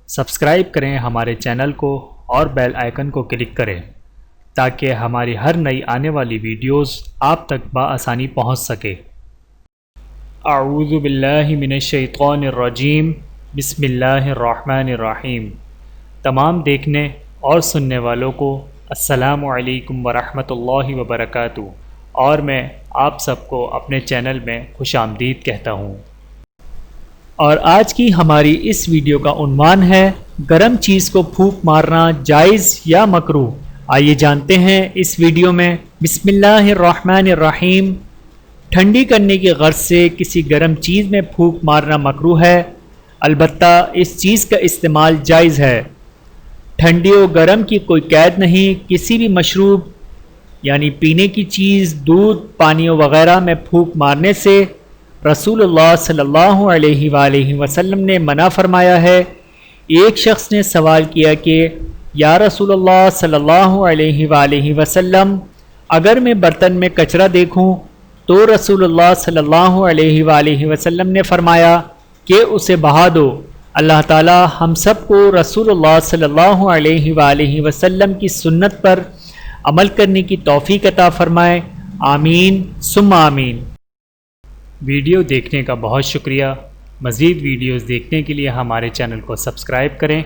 Subscribe کریں ہمارے channel کو اور بیل آئیکن کو کلک کریں تاکہ ہماری ہر نئی آنے والی ویڈیوز آپ تک بآسانی پہنچ سکے۔ اعوذ باللہ من الشیطان الرجیم، بسم اللہ الرحمن الرحیم۔ تمام دیکھنے اور سننے والوں کو السلام علیکم ورحمۃ اللہ وبرکاتہ، اور میں آپ سب کو اپنے چینل میں خوش آمدید کہتا ہوں۔ اور آج کی ہماری اس ویڈیو کا عنوان ہے گرم چیز کو پھونک مارنا جائز یا مکروہ۔ آئیے جانتے ہیں اس ویڈیو میں۔ بسم اللہ الرحمن الرحیم۔ ٹھنڈی کرنے کی غرض سے کسی گرم چیز میں پھونک مارنا مکروہ ہے، البتہ اس چیز کا استعمال جائز ہے۔ ٹھنڈی و گرم کی کوئی قید نہیں۔ کسی بھی مشروب یعنی پینے کی چیز، دودھ، پانی وغیرہ میں پھونک مارنے سے رسول اللہ صلی اللہ علیہ وآلہ وسلم نے منع فرمایا ہے۔ ایک شخص نے سوال کیا کہ یا رسول اللہ صلی اللہ علیہ وآلہ وسلم، اگر میں برتن میں کچرا دیکھوں تو رسول اللہ صلی اللہ علیہ وآلہ وسلم نے فرمایا کہ اسے بہا دو۔ اللہ تعالی ہم سب کو رسول اللہ صلی اللہ علیہ وآلہ وسلم کی سنت پر عمل کرنے کی توفیق عطا فرمائے، آمین ثم آمین۔ ویڈیو دیکھنے کا بہت شکریہ۔ مزید ویڈیوز دیکھنے کے لیے ہمارے چینل کو سبسکرائب کریں۔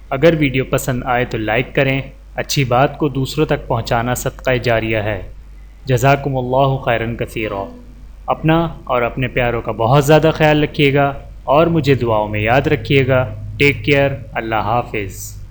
اگر ویڈیو پسند آئے تو لائک کریں۔ اچھی بات کو دوسروں تک پہنچانا صدقہ جاریہ ہے۔ جزاکم اللہ خیراً کثیرا۔ اپنا اور اپنے پیاروں کا بہت زیادہ خیال رکھیے گا اور مجھے دعاؤں میں یاد رکھیے گا۔ Take care. اللہ حافظ۔